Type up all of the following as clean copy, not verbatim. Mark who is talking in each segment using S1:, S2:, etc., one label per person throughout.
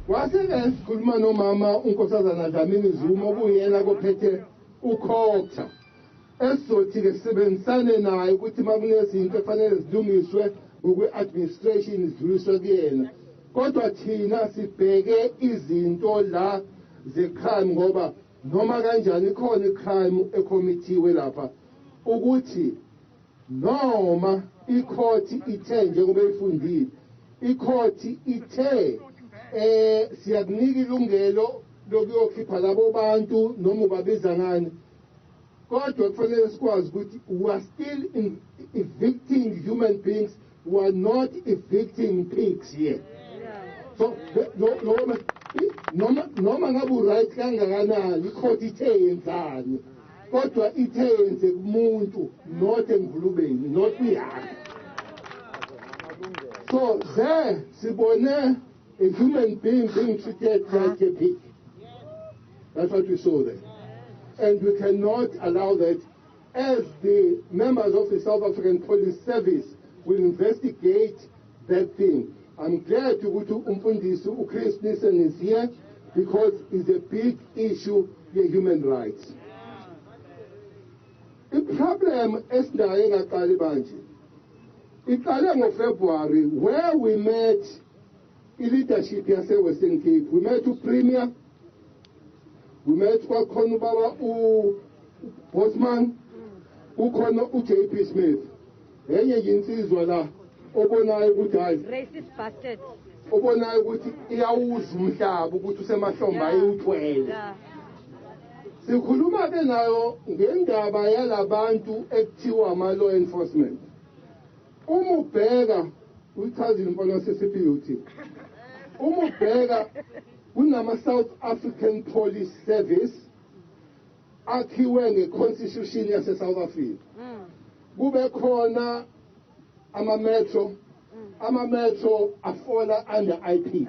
S1: Waseke sikhuluma nomama unkosazana Dlamini Zuma okuyena kophethe ukhokha. Esizothi-ke sisebenzisane naye ukuthi makunezinto efanele zilungiswe ukwe-administration zidluliswe kuyena. Kodwa thina sibheke izinto la ze-crime ngoba noma kanjani ikhona i-crime ekomitiwe lapha ukuthi noma ikhoti ithe njengoba ifundile ikhoti ithe siyakunika ilungelo lokuyokhipha labo bantu noma ubabiza ngani kodwa kufanele sikwazi ukuthi we are still evicting human beings, we are not evicting pigs here. So noma ngabe uright kangakanani ikhoti ithe yenzani kodwa ithe yenze kumuntu not engulubeni not kuyakhe. So there sibone a human being being treated like a pig. That's what we saw there. And we cannot allow that. As the members of the South African Police Service will investigate that thing. I'm glad to go to Umfundisi Chris Nissen is here because it's a big issue, the human rights. The problem is that in February, where we met the leadership here at Western Cape, we met to Premier, we met to Konubaba Bosman, JP Smith.
S2: Racist bastard.
S1: Obonayo ukuthi iyawuza umhlaba ukuthi usemahlomba ayuthwele. Sikhuluma ke nayo ngendaba yalabantu ekuthiwa ama law enforcement. Uma ubheka uyichazile imfono yasesiphi uthi. Uma ubheka kunama South African Police Service akhiwe ngeconstitution yase South Africa. Kube khona ama-metro afola under IP.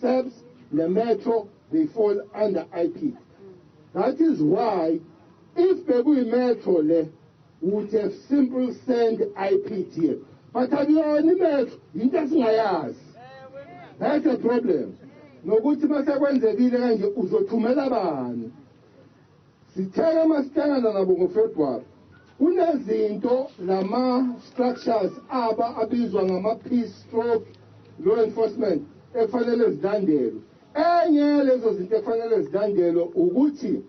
S1: SAPS, the metro, they fall under IP. That is why, if Bebu Metro would have simply sent IP here, but Avioni Metro, he doesn't have. That's a problem. No good to Masakwenzekile nje uzothumela bani. Sithela masitanga nabo February. Kunezinto lama structures abizwa ngama peace stroke law enforcement efanele zilandelwe. Enye lezo zinto efanele zilandelwe ukuthi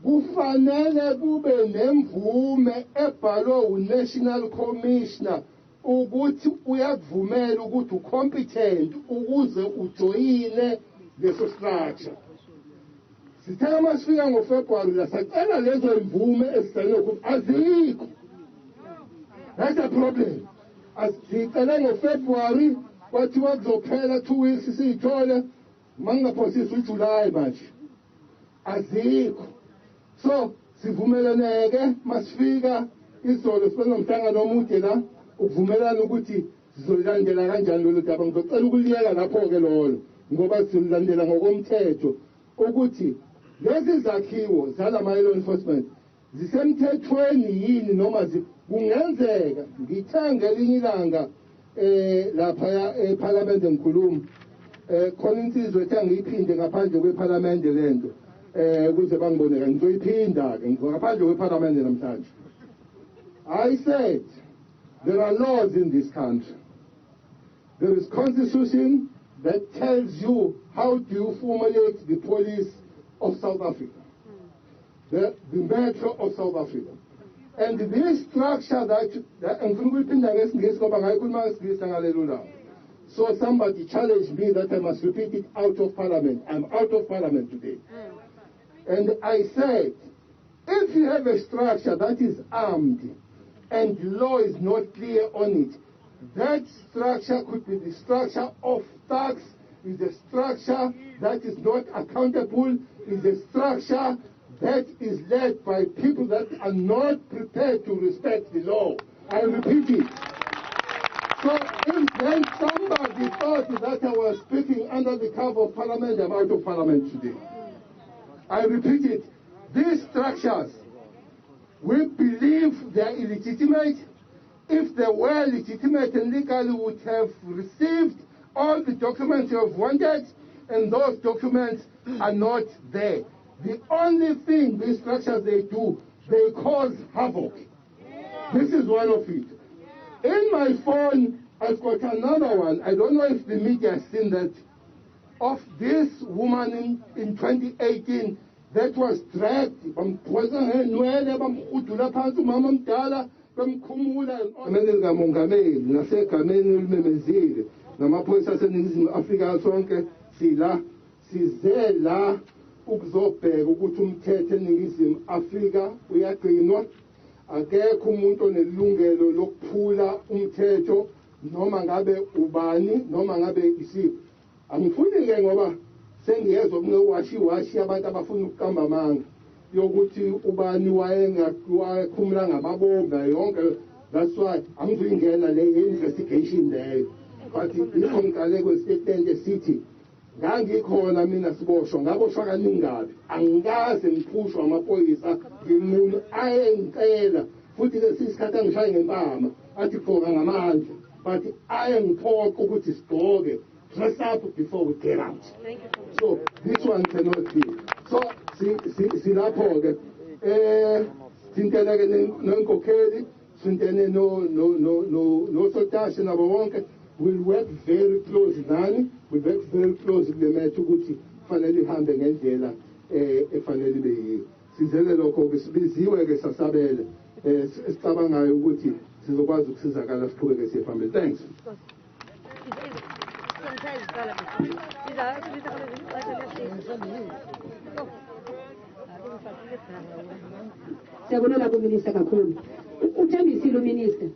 S1: kufanele kube nemvume ebhalwe uNational Commissioner ukuthi uyakuvumela ukuthi ucompetent ukuze ujoyine leso structure. Sithela masifika ngoFebruary la sacela lezo imvume ezisayinwe ukuthi azikho. That's a problem. Asicela ngoFebruary kwathiwa kuzophela 2 weeks siyithole mangaphosisa uJuly manje. Azikho. So sivumelaneke masifika izolo sibe nomhlangano omude la ukuvumelana ukuthi sizolandela kanjani lolu daba. Ngicela ukuliyeka lapho ke lolo ngoba sizolandela ngokomthetho ukuthi lezi zakhiwo zalama law enforcement zisemthethweni yini noma kungenzeka ngithenga elinye ilanga lapha eParliament engikhuluma khona insizwe ethe ngiyiphinde ngaphandle kweParliament lento ukuze bangibone kanje ngizoyiphinda ke ngaphandle kweParliament namhlanje. I said there are laws in this country. There is constitution that tells you how do you formulate the police of South Africa, the metro of South Africa. And this structure so somebody challenged me that I must repeat it out of Parliament. I'm out of Parliament today. And I said, if you have a structure that is armed and law is not clear on it, that structure could be the structure of thugs, is a structure that is not accountable, is a structure that is led by people that are not prepared to respect the law. I repeat it. So if then somebody thought that I was speaking under the cover of Parliament, I'm out of Parliament today. I repeat it. These structures, we believe they are illegitimate, if they were legitimate and legally, would have received all the documents you have wanted, and those documents are not there. The only thing these structures they do, they cause havoc. This is one of it. In my phone, I've got another one. I don't know if the media has seen that, of this woman in 2018 that was dragged. Namaphoyisa aseNingizimu Afrika sonke size la ukuzobheka ukuthi umthetho eNingizimu Afrika uyagcinwa. Akekho umuntu onelungelo lokuphula umthetho noma ngabe ubani noma ngabe isiphi. Angifuni ke ngoba sengiyezwa kunewashi abantu abafuna ukuqamba amanga yokuthi ubani wayekhumula ngamabomba yonke. That's why angizuyingena le investigation leyo. But ikho ngiqale kwestatement esithi ngangikhona mina siboshwa ngaboshwa kaningi kabi, angikaze ngiphushwa amaphoyisa ngimuntu ayengicela futhi lesikhathi angishaye ngempama athi gqoka ngamandla, but ayengiphoqa ukuthi sigqoke, dress up before we get out. So this one cannot be. So silapho ke sintele ke nenkokheli sintene no sotashe nabo bonke. We'll work very close nani, we'll work very close kule methu ukuthi fanele ihambe ngendlela efanele beyiyo. Sizele lokho ke sibiziwe ke sasabele sicabangayo ukuthi sizokwazi ukusizakala siqhubeke siye phambili. Thanks.
S3: Siyabonela kuMinister kakhulu. Uthembisile uMinister.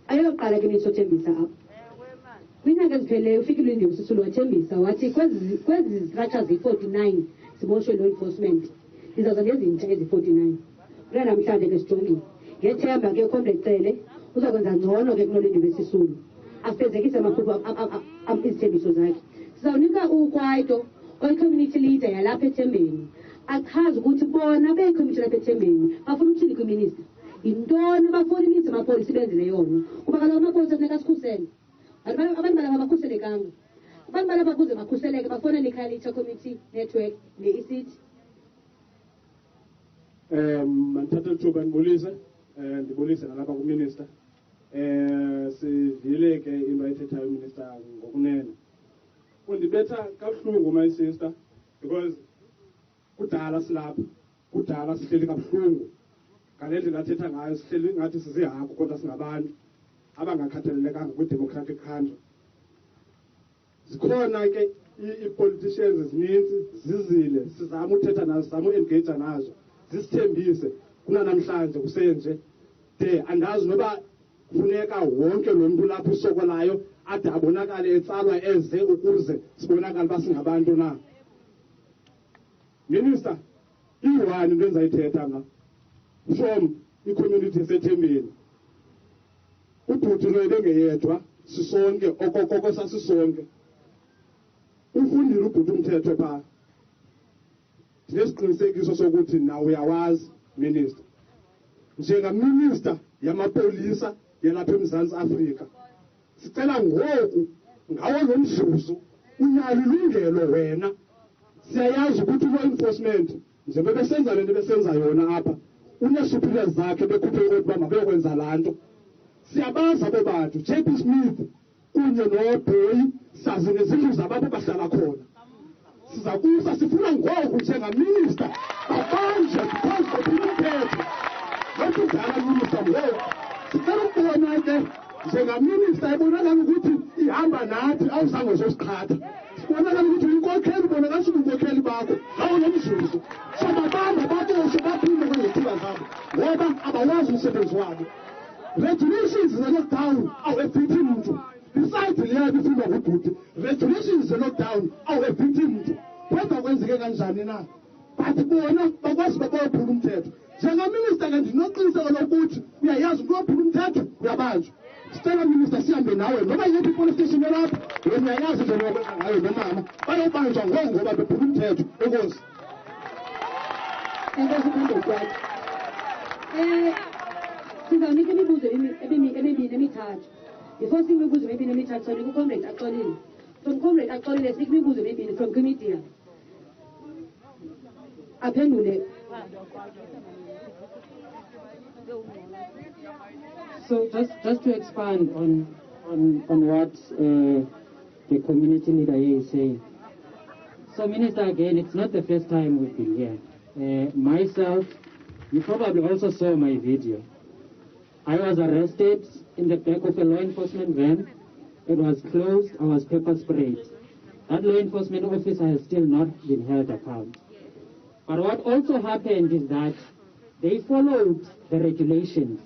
S3: Ayoqala ke nisothembisa apha. Kwinyanga ezipheleleyo ufikile uNdiwe Sisulu wathembisa wathi kwezi structures zi-49 siboshwe law enforcement izaza nezintsha ezi-49. Kule namhlanje ke sijongile ngethemba ke Comrade Cele uzakwenza ngcono ke kunoLindiwe Sisulu afezekise amaphupho izithembiso zakhe. Sizawunika uKwaito oyi-community leader yalapha eThembeni achaze ukuthi bona beyi-community lapha eThembeni bafuna ukuthini kwiminister. Yintoni bafuna iminsi amapolisa ibenzele yona kuba kaloku amapolisa funeka sikhusele. Abantu balaba bakhuselekanga. Abantu balaba kuze bakhuseleke bafonele iChayelitsha Community Network ne-ECT.
S4: Mandithatha ithuba ndibulise nalapha kuMinister. Sivile ke into ayithethayo uMinister ngokunene. Undibetha kabuhlungu my sister because kudala silapha, kudala sihleli kabuhlungu. Ngale ndlela athetha ngayo sihleli ngathi sizihagu kodwa singabantu abangakhathalelekanga kwi-democratic country. Zikhona ke i-politicians ezininzi zizile sizama uthetha nazo, sizama u-engage nazo, zisithembise kunanamhlanje kusenje de andazi noba kufuneka wonke lo muntu lapho usokolayo ade abonakale etsalwa eze ukuze sibonakale uba singabantu na. Minister, iyi-one into endizayithetha mna from i-community eseThembeni. Ubhuti lo ebengeyedwa sisonke okokoko sasisonke. Ufundile ubhuti umthetho phaa. Ndinesiqinisekiso sokuthi nawe uyawazi Minister. Njengaminister yamapolisa yalapha eMzantsi Afrika sicela ngoku ngawo lo mzuzu unalo ilungelo wena. Siyayazi ukuthi law enforcement njengoba besenza le nto besenza yona apha unesuperiors zakhe bekhuphe ikoti uba mabeyokwenza laa nto. Siyabaza abo bantu JP Smith kunye noBoy sazi nezindlu zabapho bahlala khona. Siza kuza sifuna ngoku njengaminister babanje because bophila umthetho. Lokhu kudala minister ngoku sicela ukubona ke njengaminister ebonakala ukuthi ihamba nathi awuzange zosiqhatha. Sibonakala ukuthi uyinkokheli, ubonakala ukuthi ubunkokheli bakho ngawo lo mzuzu. So babamba baboshe baphinde kwezithuba zabo ngoba abawazi umsebenzi wabo. Regulations is a lockdown, our victim. Besides the year before the good, regulations is a lockdown, our victim. What are we going to do now? But what was the poor problem ted? General Minister and not clear all good. We are yes, no problem ted. We are bad. Stella Minister Siambe now, nobody had the police station up. When we are asked to know, I remember. I don't find some wrong about the problem ted. It was. And that's a good
S3: Sizawunika imibuzo emibini emithathu. Before singimibuzo emibini emithathu, sonika uComrade Axolile. From Comrade Axolile, sinika imibuzo emibini from committee. Aphendule.
S5: So just to expand on what the community leader here is saying. So Minister, again, it's not the first time we've been here. Myself, you probably also saw my video. I was arrested in the back of a law enforcement van. It was closed. I was pepper sprayed. That law enforcement officer has still not been held accountable. But what also happened is that they followed the regulations.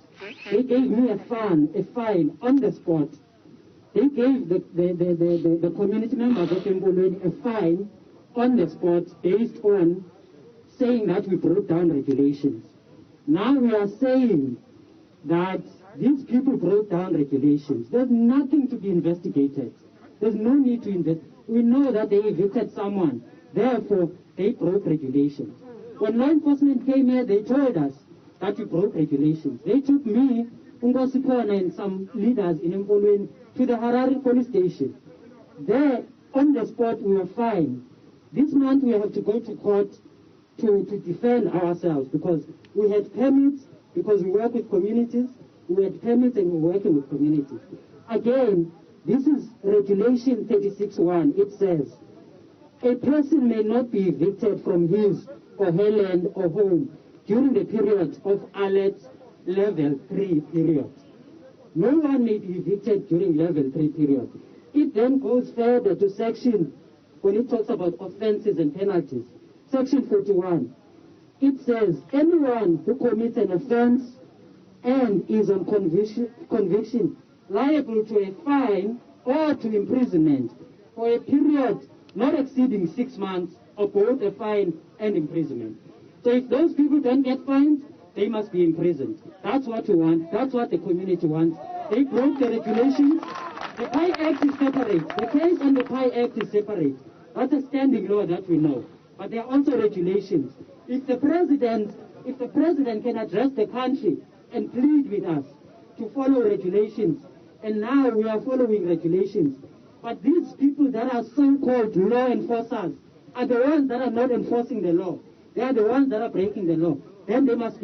S5: They gave me a fine on the spot. They gave the community members of Empolweni a fine on the spot based on saying that we broke down regulations. Now we are saying that these people broke down regulations. There's nothing to be investigated. There's no need to investigate. We know that they evicted someone. Therefore, they broke regulations. When law enforcement came here, they told us that we broke regulations. They took me, Ungosipona, and some leaders in Empolweni to the Harare police station. There, on the spot, we were fined. This month, we have to go to court to defend ourselves because we had permits, because we work with communities. We had permits and we're working with communities. Again, this is Regulation 36(1). It says, a person may not be evicted from his or her land or home during the period of alert level 3 period. No one may be evicted during level 3 period. It then goes further to section, when it talks about offenses and penalties, section 41. It says, anyone who commits an offense and is on conviction liable to a fine or to imprisonment for a period not exceeding 6 months, or both a fine and imprisonment. So if those people don't get fined, they must be imprisoned. That's what we want. That's what the community wants. They broke the regulations. The PI Act is separate. The case on the PI Act is separate. That's a standing law that we know. But there are also regulations. If the president can address the country and plead with us to follow regulations, and now we are following regulations, but these people that are so-called law enforcers are the ones that are not enforcing the law. They are the ones that are breaking the law. Then they must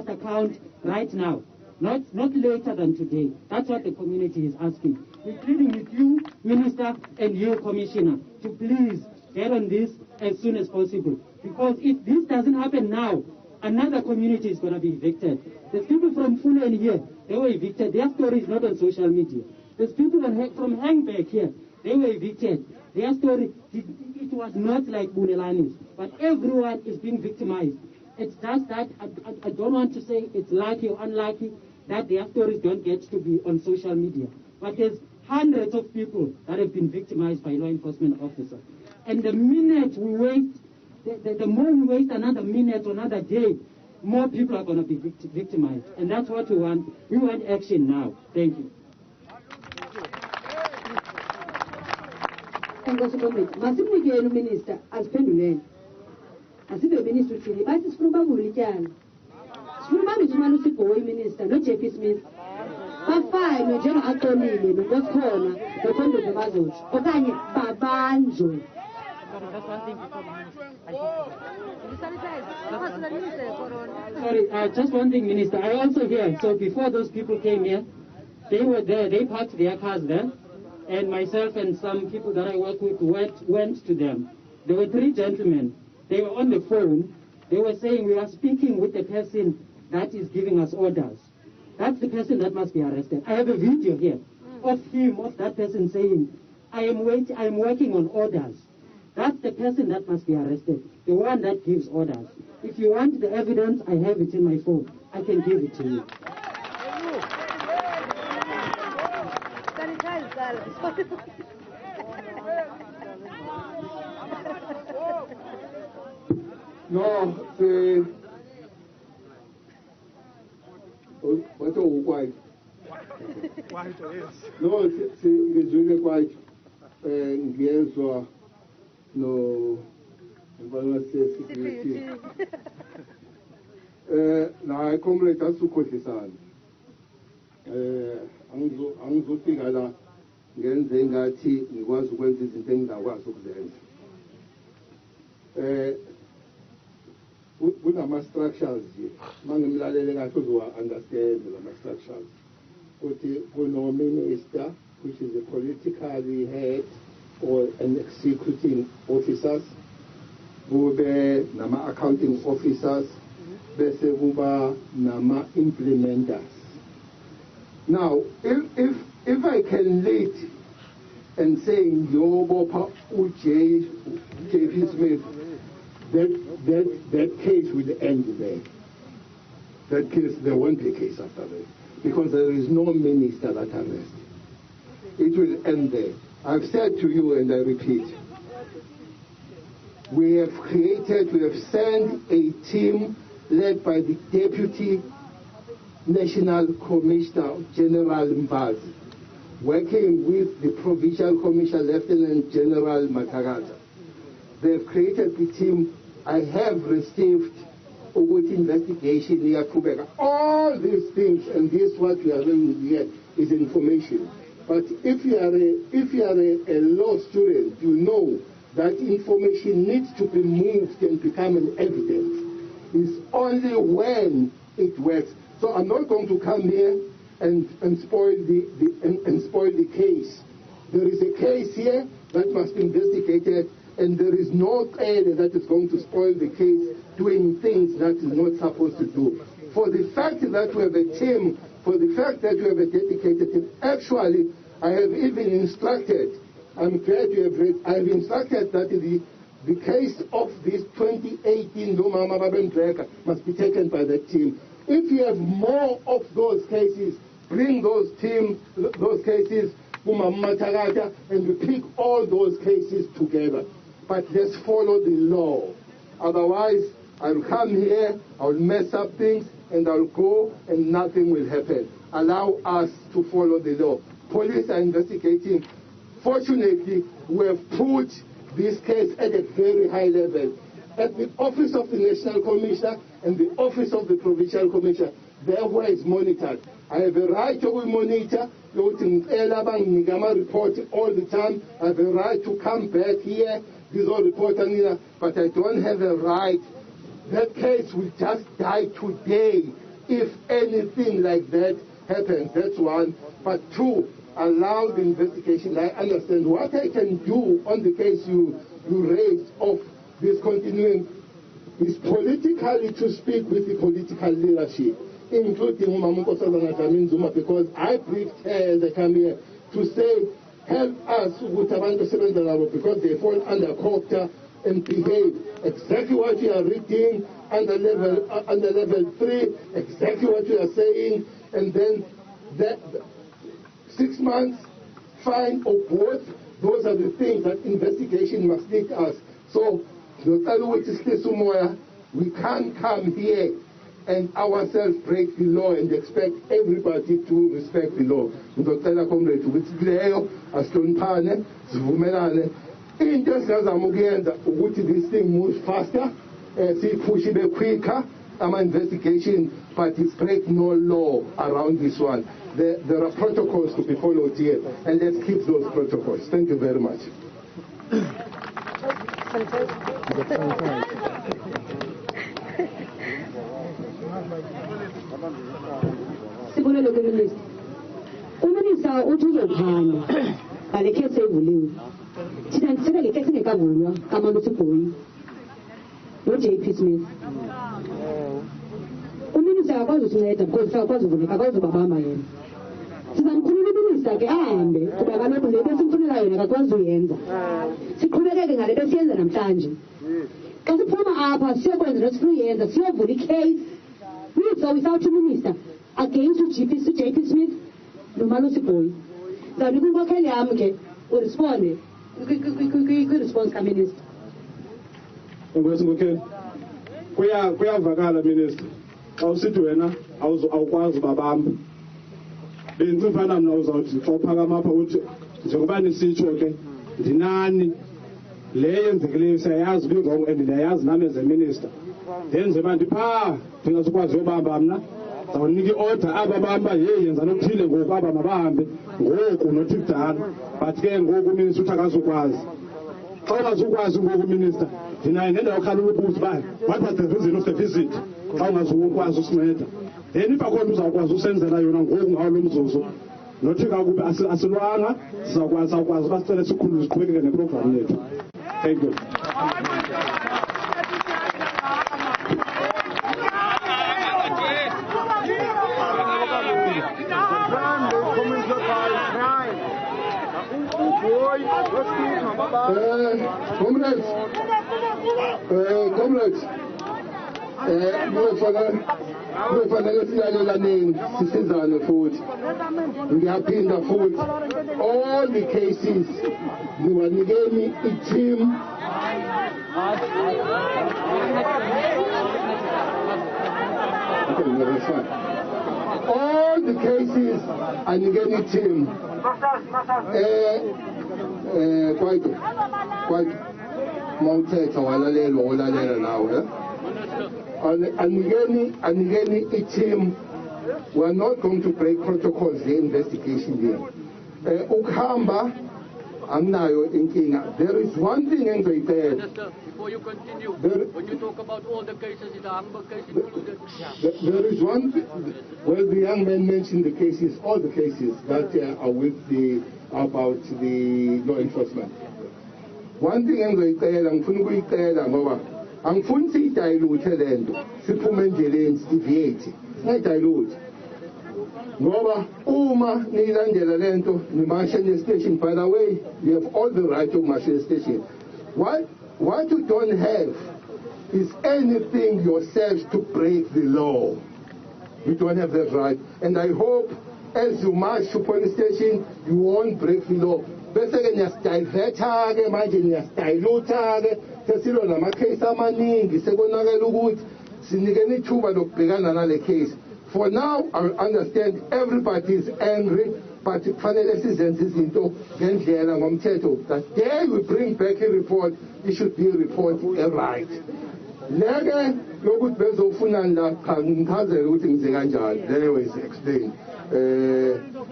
S5: account right now, not later than today. That's what the community is asking. We're pleading with you, Minister, and you, Commissioner, to please get on this as soon as possible. Because if this doesn't happen now, another community is going to be evicted. There's people from Fulani here, they were evicted. Their story is not on social media. There's people from Hangback here, they were evicted. Their story, it was not like Bulelani's, but everyone is being victimized. It's just that I don't want to say it's lucky or unlucky that their stories don't get to be on social media. But there's hundreds of people that have been victimized by law enforcement officers. And the minute we wait, the more we waste another minute or another day, more people are going to be victimized. And that's what we want. We want action now. Thank you.
S3: Masimnikele uminister asiphendulele. Asibe minister uthini bathi sifuna ubabula ityala. Sifuna ubabula imali uSigoyi minister noJP Smith. Bafaywe njengaxolile noNkosikhona noKhondo Mazothi okanye babanjwe.
S5: Sorry, just one thing, Minister. I also hear, so before those people came here, they were there, they parked their cars there, and myself and some people that I work with went to them. There were 3 gentlemen. They were on the phone. They were saying, we are speaking with the person that is giving us orders. That's the person that must be arrested. I have a video here of that person saying, I am working on orders. That's the person that must be arrested, the one that gives orders. If you want the evidence, I have it in my phone. I can give it to you.
S1: No, what are white? No, ngizwile kwaito ngiyezwa no ngibona security La comrade asukhohlisana angizofika la ngenze ngathi ngikwazi ukwenza izinto engingakwazi ukuzenza. Kunama-structures nje mangimlalele kahle uzowa-understand lama-structures ukuthi kuno-minister which is a politically head or an executing officers, kube nama-accounting officers, bese kuba nama-implementers. Now, if I can lead and say Yobopha J.P. Smith, that case will end there. That case, there won't be a case after that, because there is no minister that arrests. It will end there. I've said to you, and I repeat, we have sent a team led by the Deputy National Commissioner General Mbazi, working with the Provincial Commissioner Lieutenant General Matagata. They've created the team. I have received a good investigation here. All these things, and this what we are doing here is information. But if you are a law student, you know that information needs to be moved and become an evidence. It's only when it works. So I'm not going to come here and spoil the case. There is a case here that must be investigated, and there is no area that is going to spoil the case doing things that is not supposed to do. For the fact that we have a team, for the fact that we have a dedicated team, actually, I have even instructed, I'm glad you have read, I have instructed that the case of this 2018 Lomama Babendreka must be taken by the team. If you have more of those cases, bring those cases, and we pick all those cases together. But let's follow the law. Otherwise, I'll come here, I'll mess up things, and I'll go, and nothing will happen. Allow us to follow the law. Police are investigating. Fortunately, we have put this case at a very high level. At the Office of the National Commissioner and the Office of the Provincial Commissioner, therefore it's monitored. I have a right to monitor, report all the time. I have a right to come back here, but I don't have a right. That case will just die today if anything like that happens. That's one. But two, allow the investigation. I understand what I can do on the case you raised of discontinuing is politically to speak with the political leadership, including Umamuko Jamin Zuma, because I briefed her as I come here to say, help us with Tabanto Serendalabo, because they fall under COPTA and behave exactly what you are reading under level 3, exactly what you are saying, and then that 6 months, fine or both. Those are the things that investigation must lead us. So, we can't come here and ourselves break the law and expect everybody to respect the law. This thing moves faster, push it quicker, investigation, but it's break no law around this one. There are protocols to be followed here, and let's keep those protocols. Thank you very much.
S3: Sibonelo kuMinista. UMinista uthi uzophana ngale case evuliwe. Thina sithele le case ingekavulwa kaMandu Sibhoyi no-J.P. Smith. UMinista akakwazi ukusinceda because akakwazi ukuvula, akakwazi ukubamba yena. Sizamkhulula uMinista ke ahambe kuba kaloku le besimfunela yona akakwazi uyenza. Siqhubekeke ngale besiyenza namhlanje. Xa siphuma apha siyokwenza nesifuna siyovula icase with or without uMinista against J.P. Smith noMandu Sibhoyi. Zawunika inkokheli yami ke uresponde kwi-response kaMinista.
S4: Ngokwesikokheli kuyavakala Minister, xa usithi wena awukwazi babamba benzifana mna uzawuthi xa uphakama apha uthi njengoba nisitsho ke ndinani le yenzekileyo siyayazi kwi-wrong and ndiyayazi nami as a minister ndenze manje phaa ndingazukwazi uyobamba mna zawunika i-order aba bamba yenza nokuthile ngoku aba mabahambe ngoku nothi kudala but ke ngoku uminister uthi akazukwazi xa ungazukwazi ngoku uminister ndinaye nendawo khalula ubuza uba what was the reason of the visit xa ungazukwazi usinceda then ifakhona uzawukwazi usenzela yona ngoku ngawo lo mzuzu nothi kakubi asilwanga sizawukwazi uba sicele siqhubekeke neprogram yethu. Thank you.
S1: Comrades, kufanele silalelane sisizane futhi ngiyaphinda futhi all the cases niwanikeni i-team all the cases anikeni i-team kwaito mawuthetha walalela nawe anikeni i-team. We are not going to break protocols here, investigation here. Ukuhamba anginayo inkinga. There is one thing engizoyicela.
S6: Minister, before you continue, when you talk about all the cases, is the Humber case included?
S1: There is one thing, well, the young man mentioned the cases, all the cases that are with about the law enforcement. One thing engizoyicela ngifuna ukuyicela ngoba angifuni siyidilute le nto siphume endleleni sideviate singayidilute ngoba uma niyilandela le nto nimashe ne-station. By the way, you have all the right to march ne-station. What you don't have is anything yourselves to break the law. You don't have that right, and I hope as you march to police station you won't break the law. Bese-ke niyasidivertha-ke manje niyasidiluta-ke sesilwa nama-case amaningi sekonakela ukuthi sinikeni ithuba lokubhekana nale case. For now, I understand everybody is angry, but kufanele sizenze izinto ngendlela ngomthetho. The day we bring back a report, it should be a report right. Leke lokuthi bezofunani la cha ngichazele ukuthi ngize kanjani. Anyways, explain.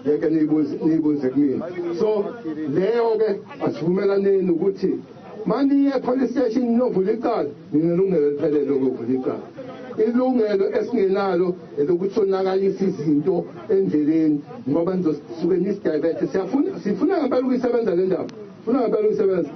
S1: Yeke nibuze kumina. So leyo-ke asivumelaneni ukuthi maniye police station novula icala ninelungelo eliphelele lokuvula icala. Ilungelo esingenalo elokuthi sonakalisa izinto endleleni ngoba nizosuke nisidiverte. Sifuna ngempela ukuyisebenza le ndaba, sifuna ngempela ukuyisebenza.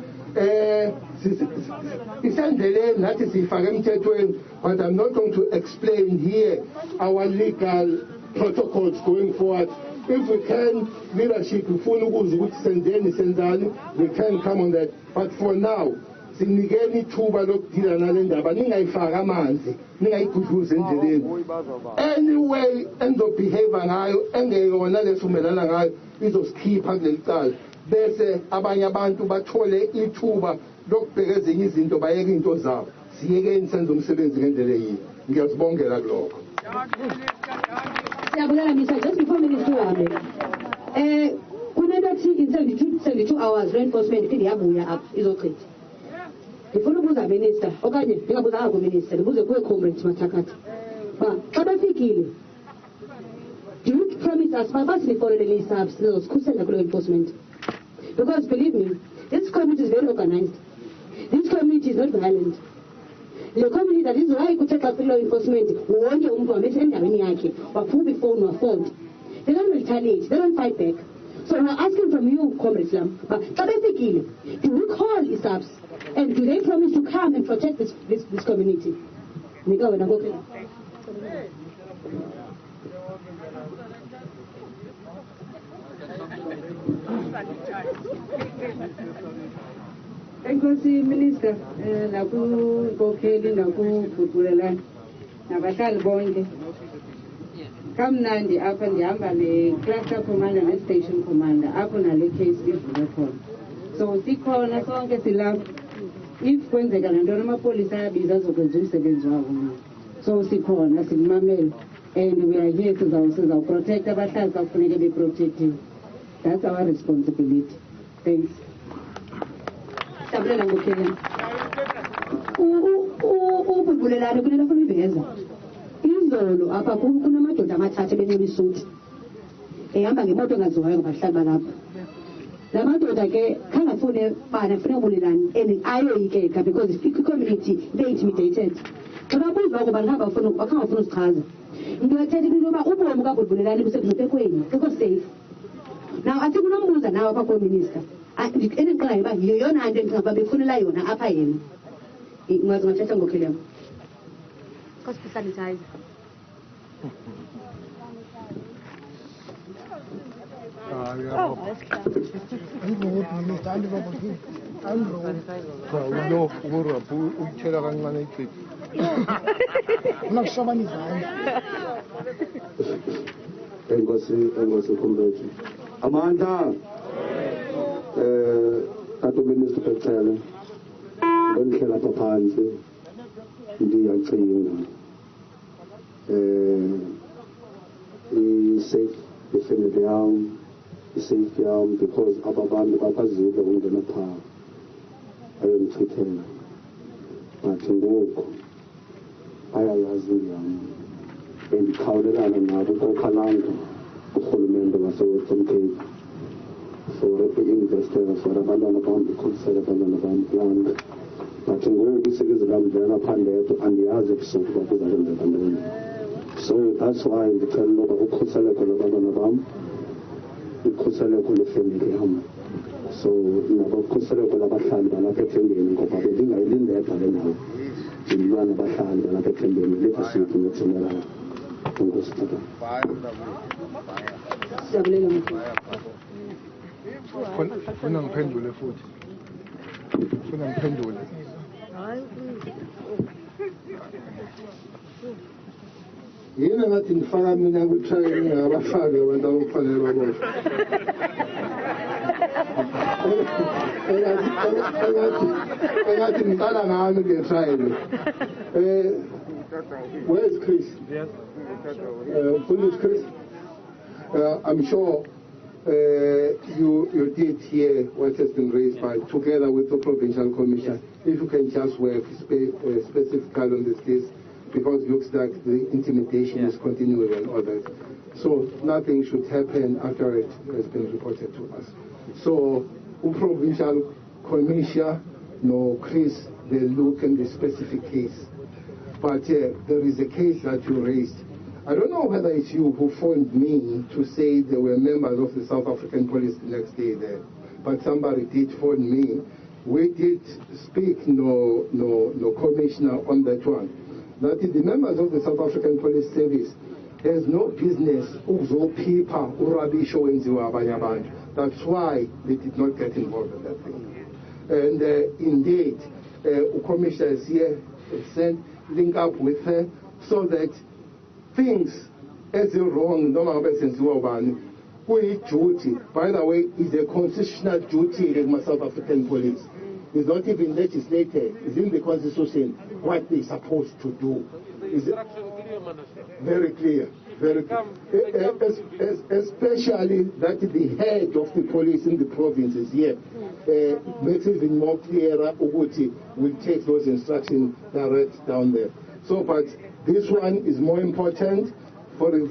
S1: Isendleleni nathi siyifake emthethweni, but I'm not going to explain here our legal protocols going forward. If we can, leadership, ufuna ukuza ukuthi senzeni senzani, we can come on that. But for now, sinikeni ithuba lokudila nale ndaba, ningayifaka amanzi, ningayigudluza endleleni. Anyway engizobehave ngayo engeyona lesumelana ngayo izosikhipha kuleli cala. Bese abanye abantu bathole ithuba lokubheka ezinye izinto bayeke into zabo. Siyekeni senze umsebenzi ngendlela eyiyo. Ngiyazibongela kulokho.
S3: Just before Minister Wabe, in 72 hours, reinforcement in Yabuya is okay. If you look at Minister, okay, you have a minister, the Buza comrades Matakat. But Kabafikili, do you promise us Babasi for the list of those who send the law enforcement? Because believe me, this community is very organized. This community is not violent. The community that is why could take up law enforcement, want to information phone or phone. They don't retaliate, they don't fight back. So I'm asking from you, Comrade Islam, but basically, do we call ISAPs and do they promise to come and protect this community?
S2: Enkosi Minister, nakunkokeli nakubhukulela nabahlali bonke. Kamnandi apha ndihamba ne-cluster commander ne-station commander apho nale case ivule khona. So sikhona sonke silapho. If kwenzeka nantoni amapolisa ayabiza azokwenza umsebenzi wabo na. So sikhona sikumamele and we are here sizawuprotect abahlali kufuneke beprotective. That's our responsibility. Thanks.
S3: ubulbulelane kunela funa iveza izolo apha kunamadoda amathathu benxiba isuti ehamba ngemoto engaziwayo ngabahlali balapha la madoda ke khangafune bana funa ubulelane and ayoyikeka because i-community they-intimidated xa babuzwa ukuba bakhangafuna usichaza ngiyathetha into yoba ubomi kabulbulelane busekungciphekweni kekho safe now athi kunombuza nawe apha koominister endiqalayo uba yiyo yona nto endicinga uba befunela yona apha yena ungazi ngathetha ngokhelem
S1: uyithela kancane icithi
S7: unakushobana izandla
S8: enkosi comrade amandla kanti uminister becele ngondihlela apha phantsi ndiyacinga i-family yam i-safety yam because aba bantu bakwazile ukungena phaa ayondichithela but ngoku ayayazi yam endikhawulelana nabo kokhalanga urhulumente wase-Western Cape for i-investors for abantwana bam ikhusela abantwana bam land but ngoku isekezikamdlela phandetho andiyazi ebusuku uba kuzakwenzeka ntoni so that's why ndicela uba ukhuseleko lwabantwana bam ukhuseleko lwefemeli yam so nabo ukhuseleko labahlali balapha ethembeni ngoba bendingayilindedwa le ndawo ndilwa nabahlali balapha ethembeni letha siphi nothumelana enkosi tata
S1: funa ngiphendule futhi funa ngiphendule yini ngathi ndifaka mina kwi-trial ngingabafaki abantu abakufanele baboshwe engathi ngiqala ngami le trial where's Chris? Yes. Police Chris? I'm sure you did hear what has been raised by together with the provincial commission. If you can just work specifically on this case, because it looks like the intimidation is continuing and all that. So nothing should happen after it has been reported to us. So provincial commission, no Chris, they look in the specific case. But there is a case that you raised. I don't know whether it's you who phoned me to say there were members of the South African police the next day there, but somebody did phone me. We did speak, no commissioner on that one. That the members of the South African Police Service has no business uzophipha urubbish owenziwa abanye abantu. That's why they did not get involved in that thing. And indeed, Commissioner is here, sent link up with her so that things as wrong noma ngabe senziwa ubani kuyi-duty. By the way, is a constitutional duty in the South African police. It's not even legislated. It's in the constitution what they're supposed to do. It's very clear, very clear. Especially that the head of the police in the provinces here makes it even more clearer. Uguti will take those instructions direct down there. So, but this one is more important for the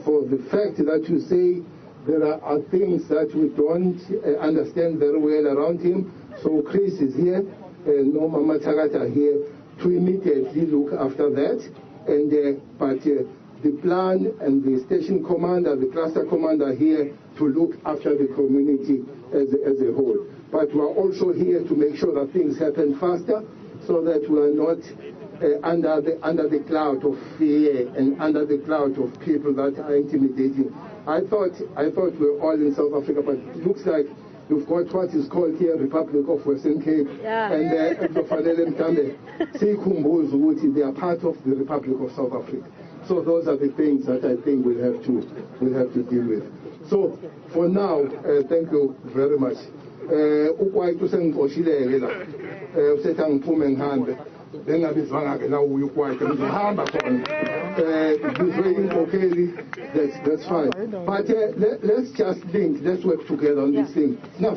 S1: fact that you say there are things that we don't understand very well around him. So Chris is here, Norma Matagata here to immediately look after that. And but the plan and the station commander, the cluster commander here to look after the community as a whole. But we are also here to make sure that things happen faster, so that we are not under the cloud of fear and under the cloud of people that are intimidating. I thought we're all in South Africa, but it looks like you've got what is called here Republic of Western Cape, and they are part of the Republic of South Africa. So those are the things that I think we'll have to deal with. So for now, thank you very much. That's fine. But let's just link, let's work together on this thing. Yeah.